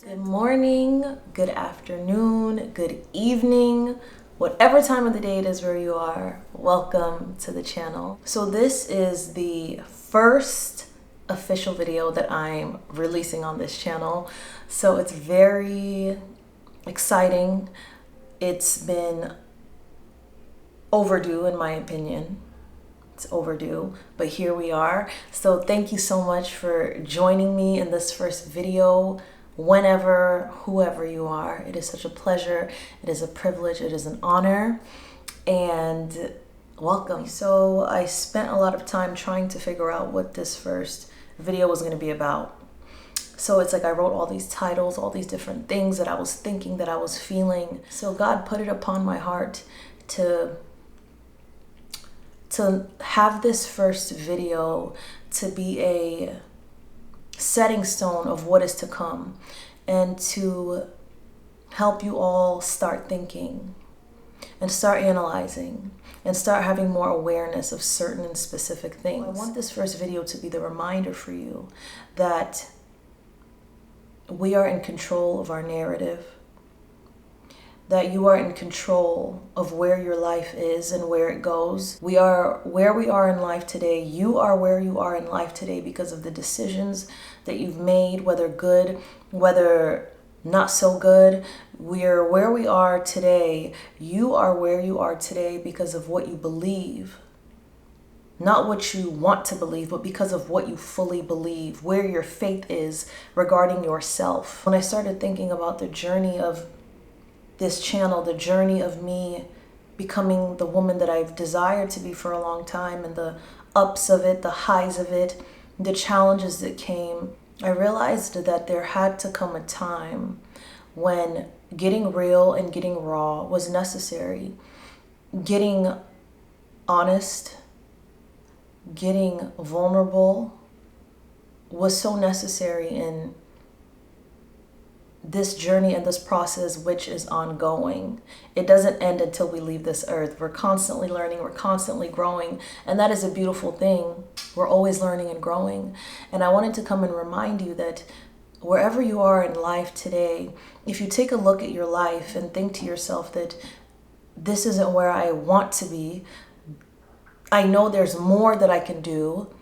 Good morning, good afternoon, good evening, whatever time of the day it is where you are, welcome to the channel. So this is the first official video that I'm releasing on this channel. So it's very exciting. It's been overdue in my opinion. It's overdue, but here we are. So thank you so much for joining me in this first video. Whenever, whoever you are, it is such a pleasure, it is a privilege, it is an honor, and welcome. So I spent a lot of time trying to figure out what this first video was going to be about. So it's like I wrote all these titles, all these different things that I was thinking, that I was feeling. So God put it upon my heart to have this first video to be a setting stone of what is to come, and to help you all start thinking and start analyzing and start having more awareness of certain and specific things. I want this first video to be the reminder for you that we are in control of our narrative, that you are in control of where your life is and where it goes. We are where we are in life today. You are where you are in life today because of the decisions that you've made, whether good, whether not so good. We're where we are today. You are where you are today because of what you believe. Not what you want to believe, but because of what you fully believe, where your faith is regarding yourself. When I started thinking about the journey of this channel, the journey of me becoming the woman that I've desired to be for a long time, and the ups of it, the highs of it, the challenges that came, I realized that there had to come a time when getting real and getting raw was necessary. Getting honest, getting vulnerable was so necessary in this journey and this process, which is ongoing. It doesn't end until we leave this earth. We're constantly learning, we're constantly growing, and that is a beautiful thing. We're always learning and growing. And I wanted to come and remind you that wherever you are in life today, if you take a look at your life and think to yourself that this isn't where I want to be, I know there's more that I can do,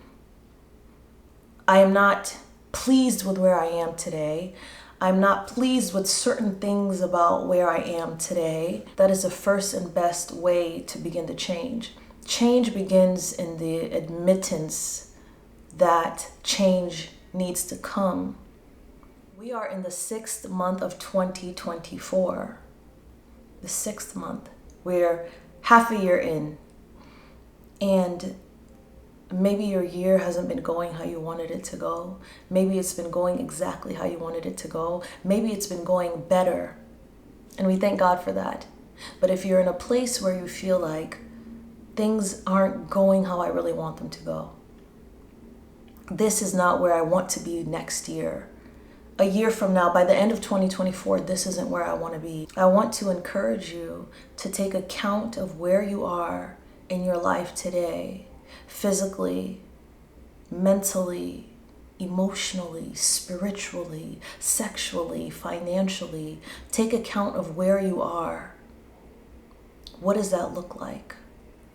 I am not pleased with where I am today, I'm not pleased with certain things about where I am today, that is the first and best way to begin to change. Change begins in the admittance that change needs to come. We are in the 6th month of 2024. The 6th month. We're half a year in. And maybe your year hasn't been going how you wanted it to go. Maybe it's been going exactly how you wanted it to go. Maybe it's been going better. And we thank God for that. But if you're in a place where you feel like things aren't going how I really want them to go, this is not where I want to be next year. A year from now, by the end of 2024, this isn't where I want to be. I want to encourage you to take account of where you are in your life today. Physically, mentally, emotionally, spiritually, sexually, financially. Take account of where you are. What does that look like?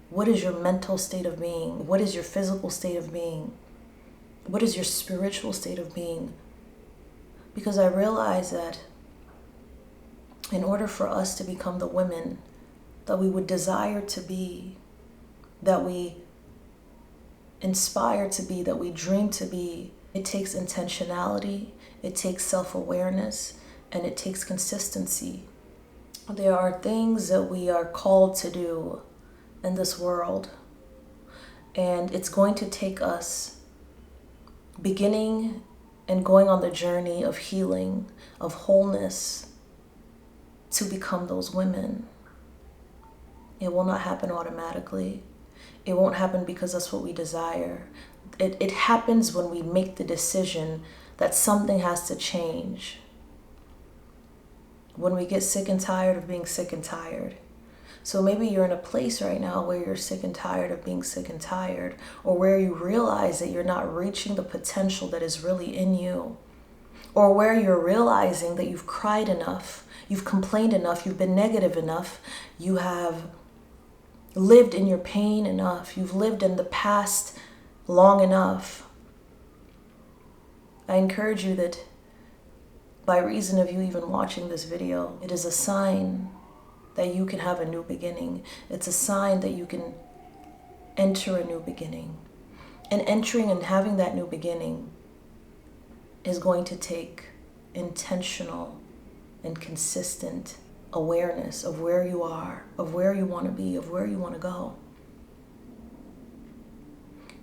What is your mental state of being? What is your physical state of being? What is your spiritual state of being? Because I realize that in order for us to become the women that we would desire to be, that we inspire to be, that we dream to be, it takes intentionality, it takes self-awareness, and it takes consistency. There are things that we are called to do in this world, and it's going to take us beginning and going on the journey of healing, of wholeness, to become those women. It will not happen automatically. It won't happen because that's what we desire. It happens when we make the decision that something has to change. When we get sick and tired of being sick and tired. So maybe you're in a place right now where you're sick and tired of being sick and tired, or where you realize that you're not reaching the potential that is really in you. or where you're realizing that you've cried enough, you've complained enough, you've been negative enough, you have lived in your pain enough, you've lived in the past long enough. I encourage you that by reason of you even watching this video, it is a sign that you can have a new beginning. It's a sign that you can enter a new beginning. And entering and having that new beginning is going to take intentional and consistent awareness of where you are, of where you want to be, of where you want to go.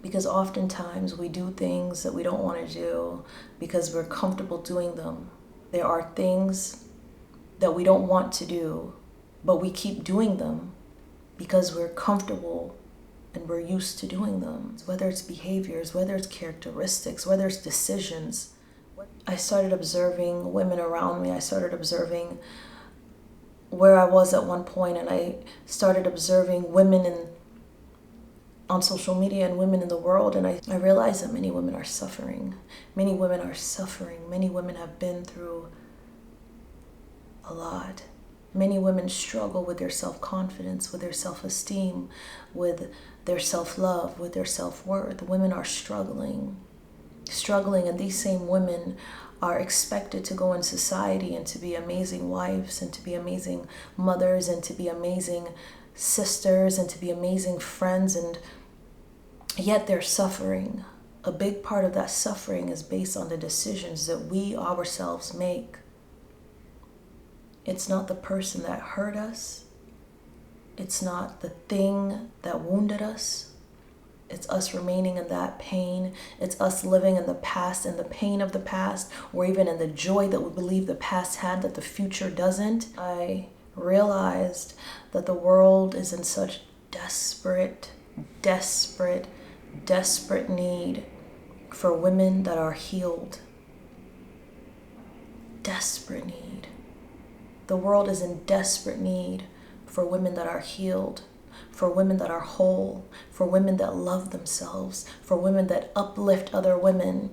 Because oftentimes we do things that we don't want to do because we're comfortable doing them. There are things that we don't want to do, but we keep doing them because we're comfortable and we're used to doing them. Whether it's behaviors, whether it's characteristics, whether it's decisions. I started observing women around me. I started observing where I was at one point, and I started observing women on social media and women in the world, and I realized that many women are suffering. Many women are suffering. Many women have been through a lot. Many women struggle with their self-confidence, with their self-esteem, with their self-love, with their self-worth. Women are struggling, and these same women are expected to go in society and to be amazing wives and to be amazing mothers and to be amazing sisters and to be amazing friends, and yet they're suffering. A big part of that suffering is based on the decisions that we ourselves make. It's not the person that hurt us. It's not the thing that wounded us. It's us remaining in that pain. It's us living in the past and the pain of the past, or even in the joy that we believe the past had that the future doesn't. I realized that the world is in such desperate need for women that are healed. Desperate need. The world is in desperate need for women that are healed, for women that are whole, for women that love themselves, for women that uplift other women,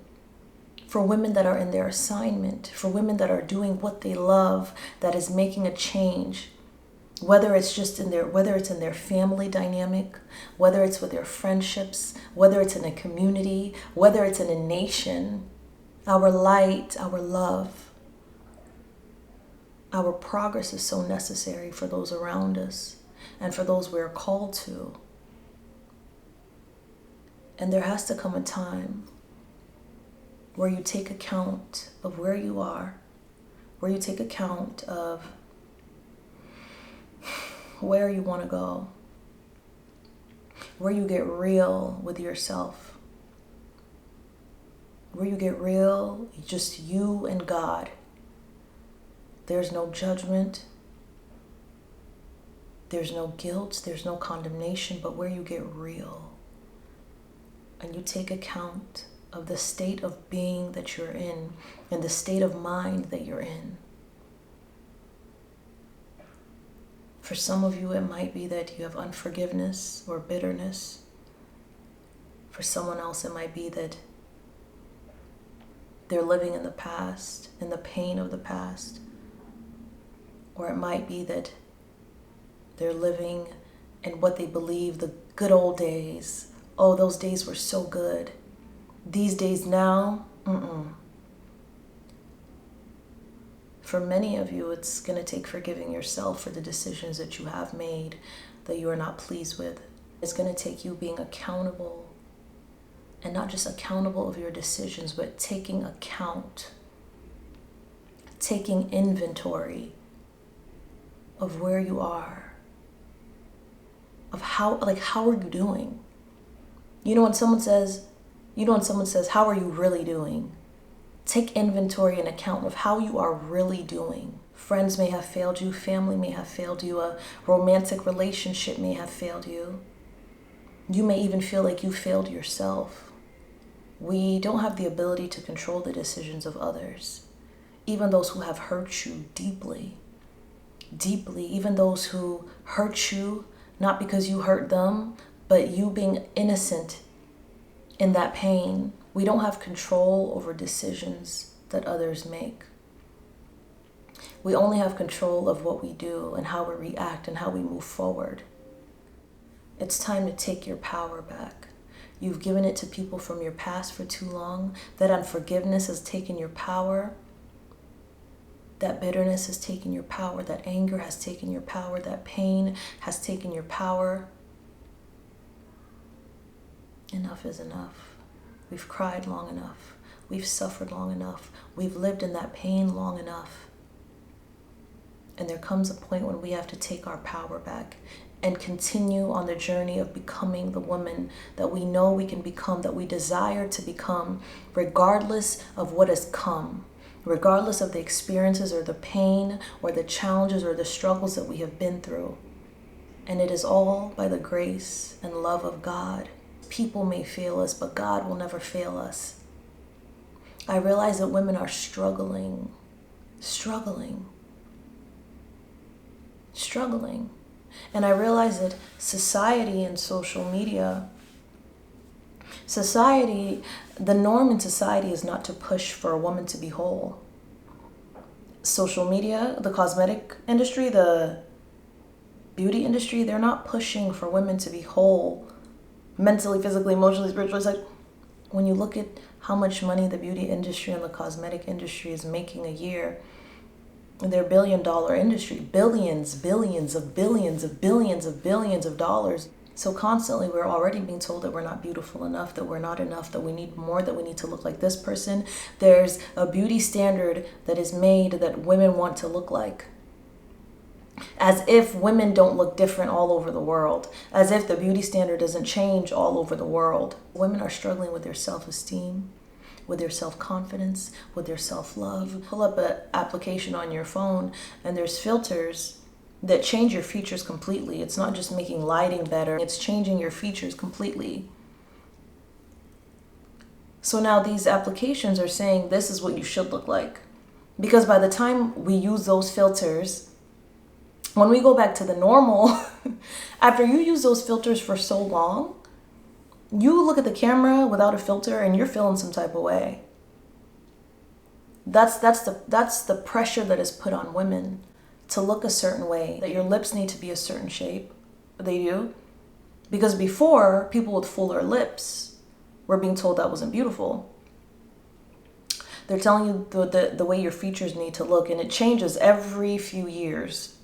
for women that are in their assignment, for women that are doing what they love, that is making a change. Whether it's in their family dynamic, whether it's with their friendships, whether it's in a community, whether it's in a nation. Our light, our love, our progress is so necessary for those around us and for those we're called to. And there has to come a time where you take account of where you are, where you take account of where you want to go, where you get real with yourself, where you get real, just you and God. There's no judgment, there's no guilt, there's no condemnation, but where you get real and you take account of the state of being that you're in and the state of mind that you're in. For some of you, it might be that you have unforgiveness or bitterness. For someone else, it might be that they're living in the past, in the pain of the past. Or it might be that they're living in what they believe the good old days. Oh, those days were so good. These days now, For many of you, it's going to take forgiving yourself for the decisions that you have made that you are not pleased with. It's going to take you being accountable, and not just accountable of your decisions, but taking account, taking inventory of where you are, of how are you doing? When someone says, how are you really doing? Take inventory and account of how you are really doing. Friends may have failed you, family may have failed you, a romantic relationship may have failed you. You may even feel like you failed yourself. We don't have the ability to control the decisions of others, even those who have hurt you deeply, even those who hurt you, not because you hurt them, but you being innocent in that pain. We don't have control over decisions that others make. We only have control of what we do and how we react and how we move forward. It's time to take your power back. You've given it to people from your past for too long. That unforgiveness has taken your power. That bitterness has taken your power. That anger has taken your power. That pain has taken your power. Enough is enough. We've cried long enough. We've suffered long enough. We've lived in that pain long enough. And there comes a point when we have to take our power back and continue on the journey of becoming the woman that we know we can become, that we desire to become, regardless of what has come, regardless of the experiences or the pain or the challenges or the struggles that we have been through. And it is all by the grace and love of God. People may fail us, but God will never fail us. I realize that women are struggling. And I realize that society and social media, the norm in society is not to push for a woman to be whole. Social media, the cosmetic industry, the beauty industry, they're not pushing for women to be whole mentally, physically, emotionally, spiritually. It's like when you look at how much money the beauty industry and the cosmetic industry is making a year, their billion-dollar industry, billions of dollars. So constantly we're already being told that we're not beautiful enough, that we're not enough, that we need more, that we need to look like this person. There's a beauty standard that is made that women want to look like. As if women don't look different all over the world. As if the beauty standard doesn't change all over the world. Women are struggling with their self-esteem, with their self-confidence, with their self-love. You pull up an application on your phone and there's filters that change your features completely. It's not just making lighting better, it's changing your features completely. So now these applications are saying this is what you should look like. Because by the time we use those filters, when we go back to the normal, after you use those filters for so long, you look at the camera without a filter and you're feeling some type of way. That's the pressure that is put on women to look a certain way, that your lips need to be a certain shape. They do. Because before, people with fuller lips were being told that wasn't beautiful. They're telling you the way your features need to look, and it changes every few years.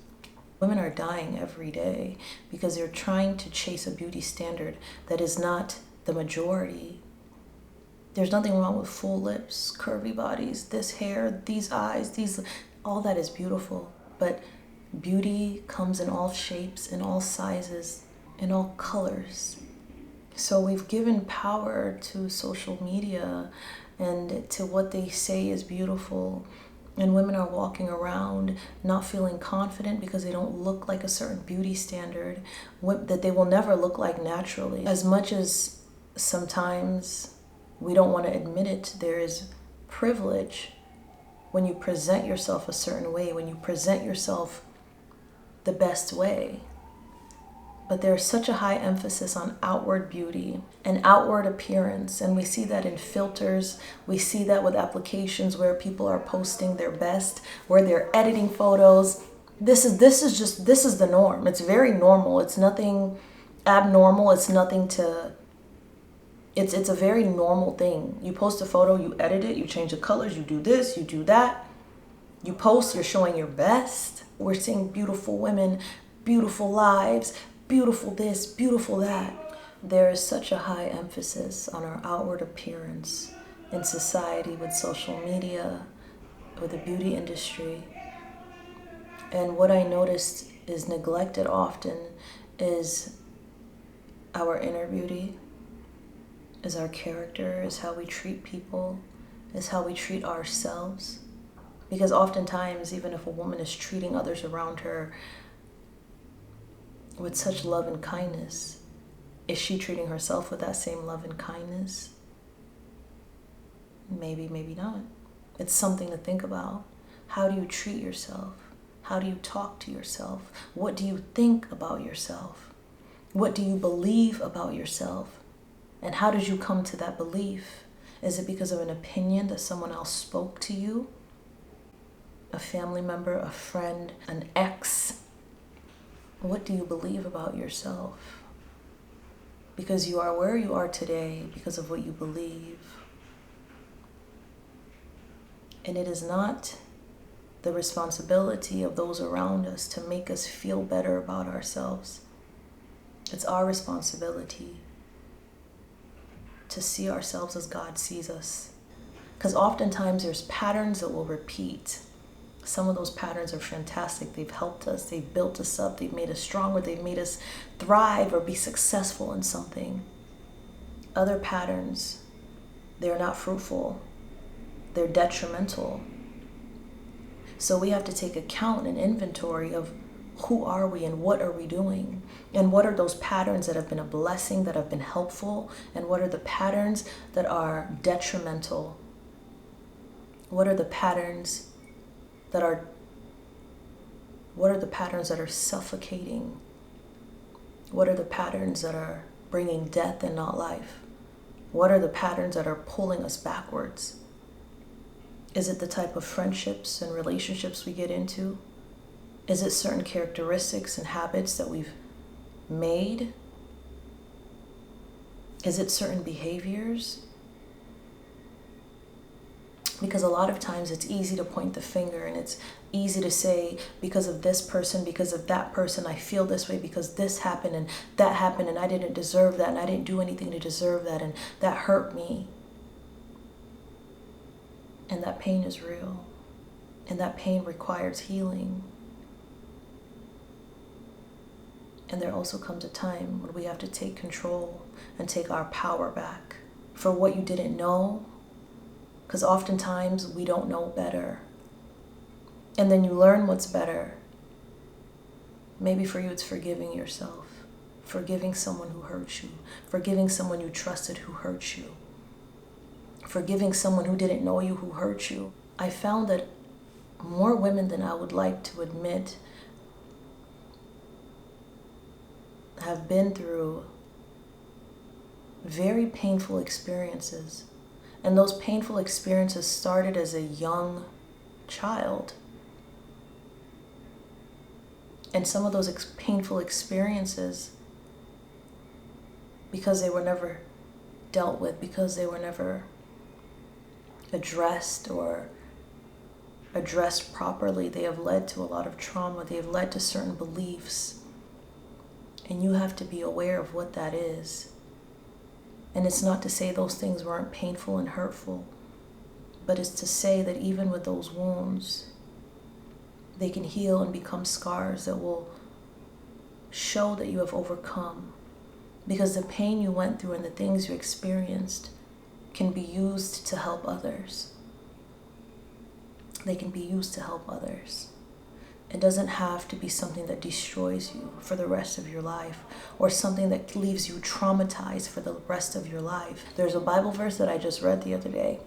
Women are dying every day because they're trying to chase a beauty standard that is not the majority. There's nothing wrong with full lips, curvy bodies, this hair, these eyes, all that is beautiful. But beauty comes in all shapes, in all sizes, in all colors. So we've given power to social media and to what they say is beautiful. And women are walking around not feeling confident because they don't look like a certain beauty standard that they will never look like naturally. As much as sometimes we don't want to admit it, there is privilege when you present yourself a certain way, when you present yourself the best way. But there's such a high emphasis on outward beauty and outward appearance. And we see that in filters. We see that with applications where people are posting their best, where they're editing photos. This is the norm. It's very normal. It's nothing abnormal. It's a very normal thing. You post a photo, you edit it, you change the colors, you do this, you do that. You post, you're showing your best. We're seeing beautiful women, beautiful lives, beautiful this, beautiful that. There is such a high emphasis on our outward appearance in society, with social media, with the beauty industry. And what I noticed is neglected often is our inner beauty, is our character, is how we treat people, is how we treat ourselves. Because oftentimes, even if a woman is treating others around her with such love and kindness, is she treating herself with that same love and kindness? Maybe, maybe not. It's something to think about. How do you treat yourself? How do you talk to yourself? What do you think about yourself? What do you believe about yourself? And how did you come to that belief? Is it because of an opinion that someone else spoke to you? A family member, a friend, an ex? What do you believe about yourself? Because you are where you are today because of what you believe. And it is not the responsibility of those around us to make us feel better about ourselves. It's our responsibility to see ourselves as God sees us. Because oftentimes there's patterns that will repeat. Some of those patterns are fantastic. They've helped us. They've built us up. They've made us stronger. They've made us thrive or be successful in something. Other patterns, they're not fruitful. They're detrimental. So we have to take account and inventory of who are we and what are we doing? And what are those patterns that have been a blessing, that have been helpful? And what are the patterns that are detrimental? What are the patterns that are suffocating? What are the patterns that are bringing death and not life? What are the patterns that are pulling us backwards? Is it the type of friendships and relationships we get into? Is it certain characteristics and habits that we've made? Is it certain behaviors? Because a lot of times it's easy to point the finger, and it's easy to say, because of this person, because of that person, I feel this way because this happened and that happened and I didn't deserve that and I didn't do anything to deserve that and that hurt me. And that pain is real, and that pain requires healing. And there also comes a time when we have to take control and take our power back for what you didn't know, because oftentimes we don't know better. And then you learn what's better. Maybe for you it's forgiving yourself, forgiving someone who hurt you, forgiving someone you trusted who hurt you, forgiving someone who didn't know you who hurt you. I found that more women than I would like to admit have been through very painful experiences. And those painful experiences started as a young child. And some of those painful experiences, because they were never dealt with, because they were never addressed or addressed properly, they have led to a lot of trauma. They have led to certain beliefs. And you have to be aware of what that is. And it's not to say those things weren't painful and hurtful, but it's to say that even with those wounds, they can heal and become scars that will show that you have overcome. Because the pain you went through and the things you experienced can be used to help others. They can be used to help others. It doesn't have to be something that destroys you for the rest of your life, or something that leaves you traumatized for the rest of your life. There's a Bible verse that I just read the other day,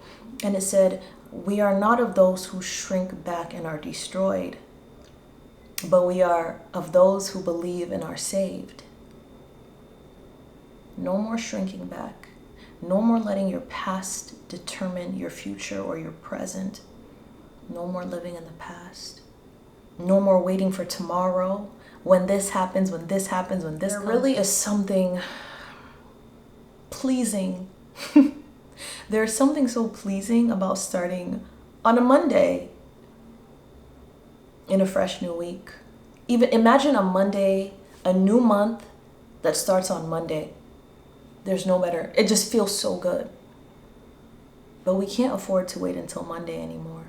and it said, "We are not of those who shrink back and are destroyed, but we are of those who believe and are saved." No more shrinking back. No more letting your past determine your future or your present. No more living in the past. No more waiting for tomorrow, when this happens, when this happens, when this comes. There really is something pleasing. There's something so pleasing about starting on a Monday in a fresh new week. Even imagine a Monday, a new month that starts on Monday. There's no better. It just feels so good. But we can't afford to wait until Monday anymore.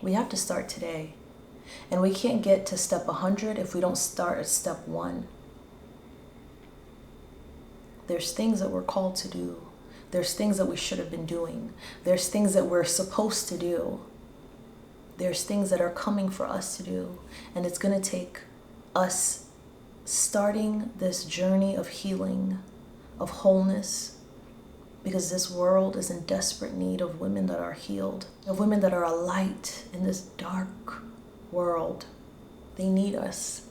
We have to start today. And we can't get to step 100 if we don't start at step 1. There's things that we're called to do. There's things that we should have been doing. There's things that we're supposed to do. There's things that are coming for us to do. And it's going to take us starting this journey of healing, of wholeness, because this world is in desperate need of women that are healed, of women that are a light in this dark world. They need us.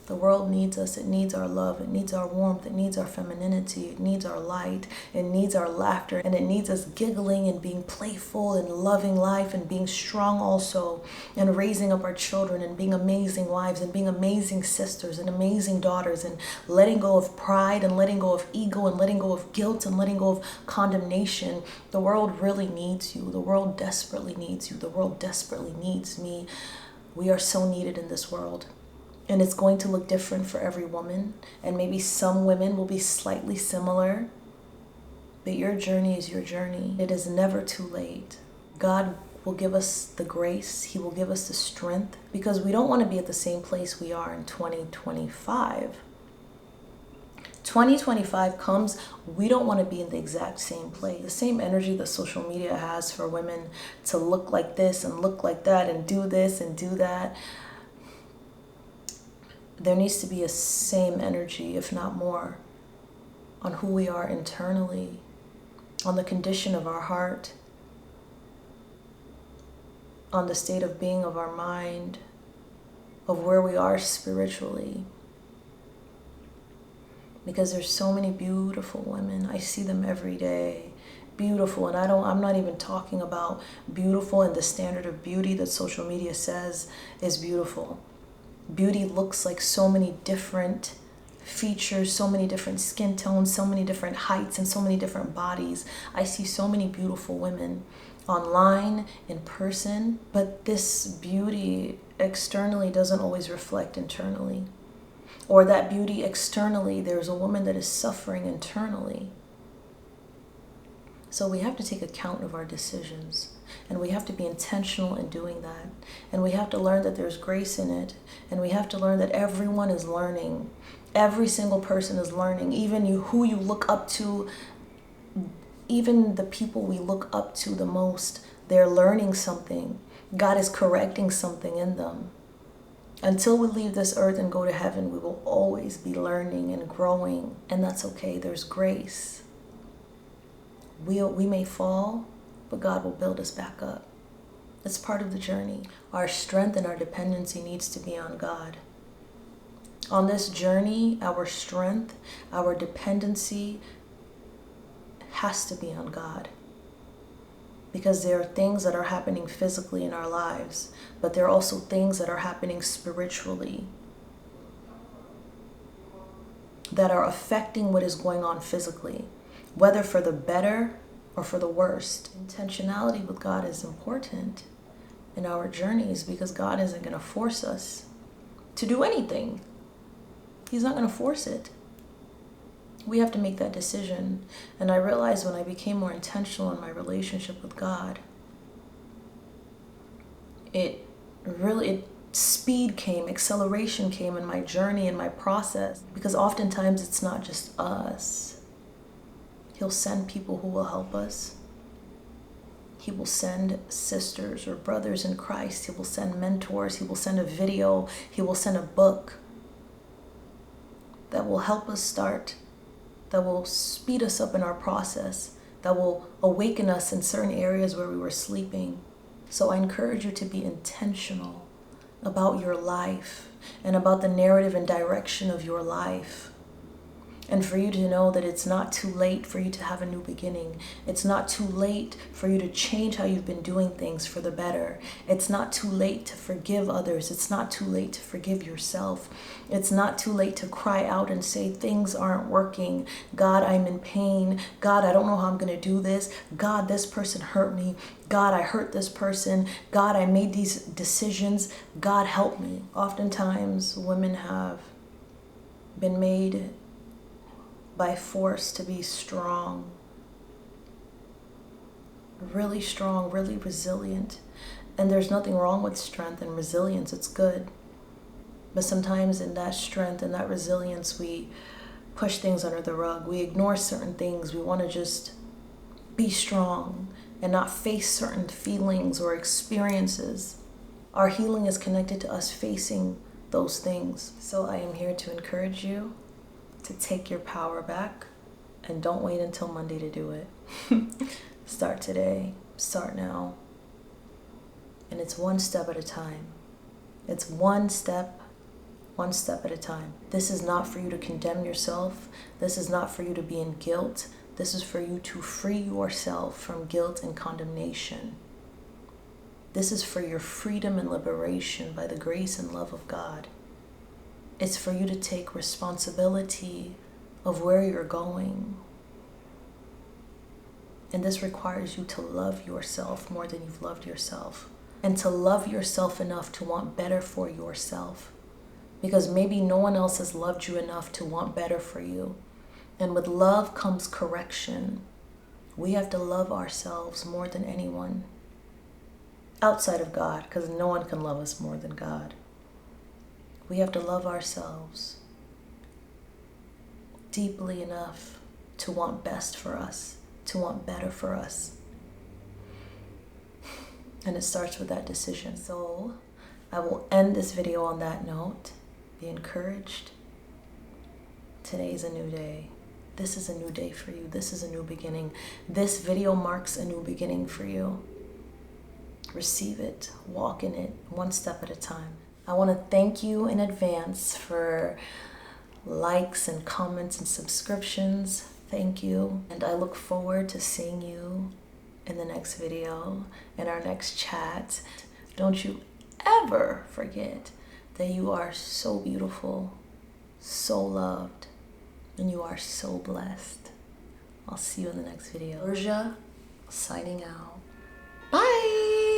The world needs us. It needs our love. It needs our warmth. It needs our femininity. It needs our light. It needs our laughter. And it needs us giggling and being playful and loving life and being strong also, and raising up our children and being amazing wives and being amazing sisters and amazing daughters, and letting go of pride and letting go of ego and letting go of guilt and letting go of condemnation. The world really needs you. The world desperately needs you. The world desperately needs me. We are so needed in this world. And it's going to look different for every woman. And maybe some women will be slightly similar. But your journey is your journey. It is never too late. God will give us the grace. He will give us the strength. Because we don't want to be at the same place we are in 2025. 2025 comes, we don't want to be in the exact same place. The same energy that social media has for women to look like this and look like that and do this and do that. There needs to be a same energy, if not more, on who we are internally, on the condition of our heart, on the state of being of our mind, of where we are spiritually. Because there's so many beautiful women. I see them every day. Beautiful. And I'm not even talking about beautiful and the standard of beauty that social media says is beautiful. Beauty looks like so many different features, so many different skin tones, so many different heights, and so many different bodies. I see so many beautiful women online, in person, but this beauty externally doesn't always reflect internally. Or that beauty externally, there's a woman that is suffering internally. So we have to take account of our decisions, and we have to be intentional in doing that. And we have to learn that there's grace in it, and we have to learn that everyone is learning. Every single person is learning, even you, who you look up to, even the people we look up to the most, they're learning something. God is correcting something in them. Until we leave this earth and go to heaven, we will always be learning and growing, and that's okay. There's grace. We may fall, but God will build us back up. It's part of the journey. Our strength and our dependency needs to be on God. On this journey, our strength, our dependency has to be on God. Because there are things that are happening physically in our lives, but there are also things that are happening spiritually that are affecting what is going on physically, whether for the better or for the worst. Intentionality with God is important in our journeys, because God isn't going to force us to do anything. He's not going to force it. We have to make that decision. And I realized when I became more intentional in my relationship with God, speed came, acceleration came in my journey, in my process. Because oftentimes it's not just us. He'll send people who will help us. He will send sisters or brothers in Christ. He will send mentors. He will send a video. He will send a book that will help us start, that will speed us up in our process, that will awaken us in certain areas where we were sleeping. So I encourage you to be intentional about your life and about the narrative and direction of your life. And for you to know that it's not too late for you to have a new beginning. It's not too late for you to change how you've been doing things for the better. It's not too late to forgive others. It's not too late to forgive yourself. It's not too late to cry out and say, things aren't working. God, I'm in pain. God, I don't know how I'm going to do this. God, this person hurt me. God, I hurt this person. God, I made these decisions. God, help me. Oftentimes, women have been made by force to be strong, really resilient. And there's nothing wrong with strength and resilience. It's good. But sometimes in that strength and that resilience, we push things under the rug. We ignore certain things. We want to just be strong and not face certain feelings or experiences. Our healing is connected to us facing those things. So I am here to encourage you to take your power back, and don't wait until Monday to do it. Start today, start now. And it's one step at a time. It's one step one step at a time. This is not for you to condemn yourself. This is not for you to be in guilt. This is for you to free yourself from guilt and condemnation. This is for your freedom and liberation by the grace and love of God. It's for you to take responsibility of where you're going. And this requires you to love yourself more than you've loved yourself. And to love yourself enough to want better for yourself. Because maybe no one else has loved you enough to want better for you. And with love comes correction. We have to love ourselves more than anyone. Outside of God, because no one can love us more than God. We have to love ourselves deeply enough to want best for us, to want better for us. And it starts with that decision. So I will end this video on that note. Be encouraged. Today's a new day. This is a new day for you. This is a new beginning. This video marks a new beginning for you. Receive it, walk in it, one step at a time. I want to thank you in advance for likes and comments and subscriptions. Thank you. And I look forward to seeing you in the next video, in our next chat. Don't you ever forget that you are so beautiful, so loved, and you are so blessed. I'll see you in the next video. Urja, signing out. Bye!